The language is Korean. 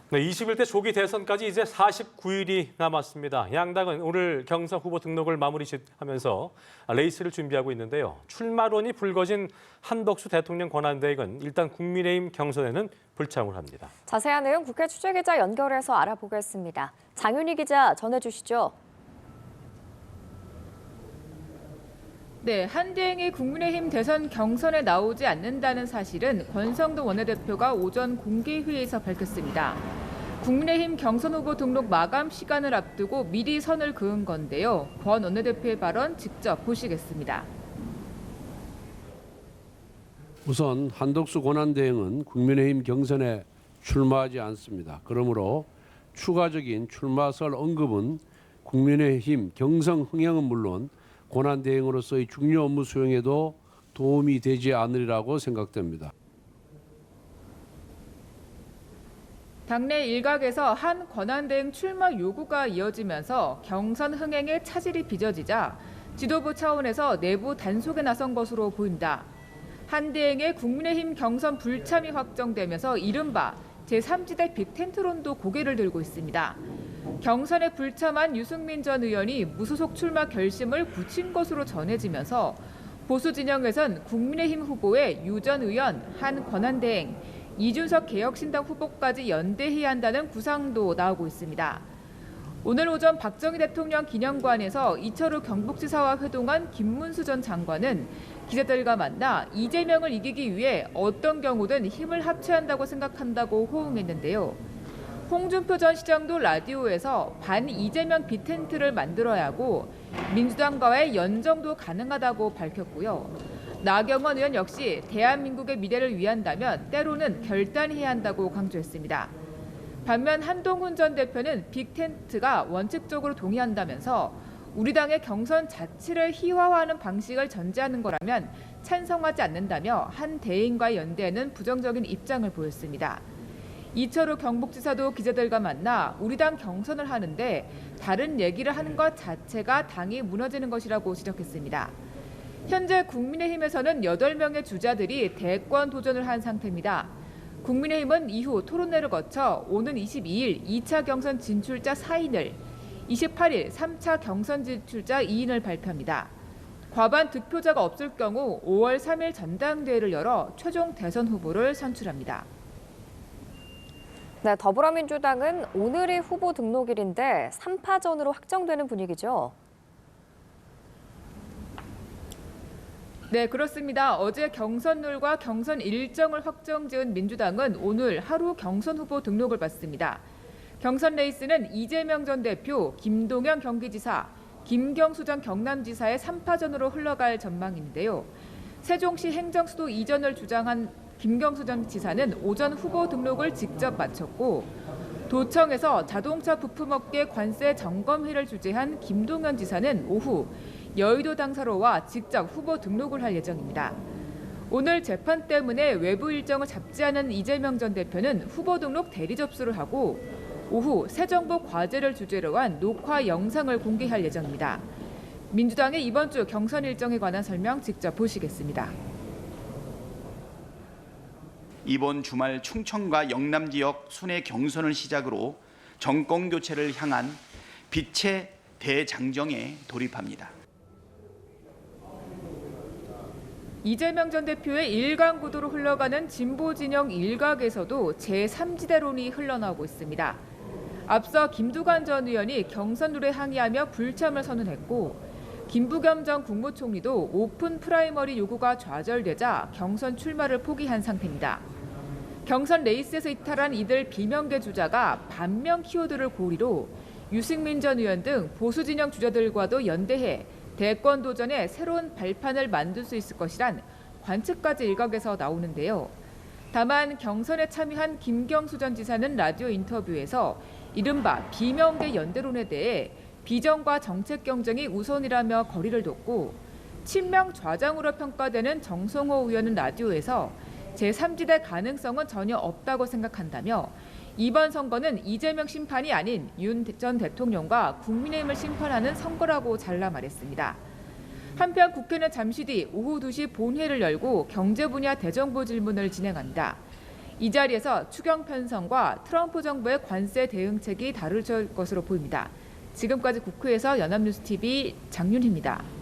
네, 21대 조기 대선까지 이제 49일이 남았습니다. 양당은 오늘 경선 후보 등록을 마무리하면서 레이스를 준비하고 있는데요. 출마론이 불거진 한덕수 대통령 권한대행은 일단 국민의힘 경선에는 불참을 합니다. 자세한 내용 국회 취재기자 연결해서 알아보겠습니다. 장윤희 기자 전해주시죠. 네, 한대행이 국민의힘 대선 경선에 나오지 않는다는 사실은 권성동 원내대표가 오전 공개회의에서 밝혔습니다. 국민의힘 경선 후보 등록 마감 시간을 앞두고 미리 선을 그은 건데요. 권 원내대표의 발언 직접 보시겠습니다. 우선 한덕수 권한대행은 국민의힘 경선에 출마하지 않습니다. 그러므로 추가적인 출마설 언급은 국민의힘 경선 흥행은 물론 권한대행으로서의 중요 업무 수행에도 도움이 되지 않으리라고 생각됩니다. 당내 일각에서 한 권한대행 출마 요구가 이어지면서 경선 흥행에 차질이 빚어지자 지도부 차원에서 내부 단속에 나선 것으로 보인다. 한 대행의 국민의힘 경선 불참이 확정되면서 이른바 제3지대 빅텐트론도 고개를 들고 있습니다. 경선에 불참한 유승민 전 의원이 무소속 출마 결심을 굳힌 것으로 전해지면서 보수 진영에선 국민의힘 후보의 유 전 의원, 한 권한대행, 이준석 개혁신당 후보까지 연대해야 한다는 구상도 나오고 있습니다. 오늘 오전 박정희 대통령 기념관에서 이철우 경북지사와 회동한 김문수 전 장관은 기자들과 만나 이재명을 이기기 위해 어떤 경우든 힘을 합쳐야 한다고 생각한다고 호응했는데요. 홍준표 전 시장도 라디오에서 반 이재명 빅텐트를 만들어야 하고 민주당과의 연정도 가능하다고 밝혔고요. 나경원 의원 역시 대한민국의 미래를 위한다면 때로는 결단해야 한다고 강조했습니다. 반면 한동훈 전 대표는 빅텐트가 원칙적으로 동의한다면서 우리 당의 경선 자체를 희화화하는 방식을 전제하는 거라면 찬성하지 않는다며 한 대행과의 연대에는 부정적인 입장을 보였습니다. 이철우 경북지사도 기자들과 만나 우리 당 경선을 하는데 다른 얘기를 하는 것 자체가 당이 무너지는 것이라고 지적했습니다. 현재 국민의힘에서는 8명의 주자들이 대권 도전을 한 상태입니다. 국민의힘은 이후 토론회를 거쳐 오는 22일 2차 경선 진출자 4인을, 28일 3차 경선 진출자 2인을 발표합니다. 과반 득표자가 없을 경우 5월 3일 전당대회를 열어 최종 대선 후보를 선출합니다. 네, 더불어민주당은 오늘이 후보 등록일인데 3파전으로 확정되는 분위기죠. 네, 그렇습니다. 어제 경선룰과 경선 일정을 확정지은 민주당은 오늘 하루 경선 후보 등록을 받습니다. 경선 레이스는 이재명 전 대표, 김동연 경기지사, 김경수 전 경남지사의 3파전으로 흘러갈 전망인데요. 세종시 행정수도 이전을 주장한 김경수 전 지사는 오전 후보 등록을 직접 마쳤고 도청에서 자동차 부품업계 관세 점검회를 주재한 김동연 지사는 오후 여의도 당사로와 직접 후보 등록을 할 예정입니다. 오늘 재판 때문에 외부 일정을 잡지 않은 이재명 전 대표는 후보 등록 대리 접수를 하고 오후 새 정부 과제를 주제로 한 녹화 영상을 공개할 예정입니다. 민주당의 이번 주 경선 일정에 관한 설명 직접 보시겠습니다. 이번 주말 충청과 영남 지역 순회 경선을 시작으로 정권 교체를 향한 빛의 대장정에 돌입합니다. 이재명 전 대표의 일강구도로 흘러가는 진보 진영 일각에서도 제3지대론이 흘러나오고 있습니다. 앞서 김두관 전 의원이 경선룰에 항의하며 불참을 선언했고 김부겸 전 국무총리도 오픈 프라이머리 요구가 좌절되자 경선 출마를 포기한 상태입니다. 경선 레이스에서 이탈한 이들 비명계 주자가 반명 키워드를 고리로 유승민 전 의원 등 보수 진영 주자들과도 연대해 대권 도전에 새로운 발판을 만들 수 있을 것이란 관측까지 일각에서 나오는데요. 다만 경선에 참여한 김경수 전 지사는 라디오 인터뷰에서 이른바 비명계 연대론에 대해 비전과 정책 경쟁이 우선이라며 거리를 뒀고 친명 좌장으로 평가되는 정성호 의원은 라디오에서 제3지대 가능성은 전혀 없다고 생각한다며 이번 선거는 이재명 심판이 아닌 윤 전 대통령과 국민의힘을 심판하는 선거라고 잘라 말했습니다. 한편 국회는 잠시 뒤 오후 2시 본회를 열고 경제 분야 대정부 질문을 진행합니다. 이 자리에서 추경 편성과 트럼프 정부의 관세 대응책이 다뤄질 것으로 보입니다. 지금까지 국회에서 연합뉴스TV 장윤희입니다.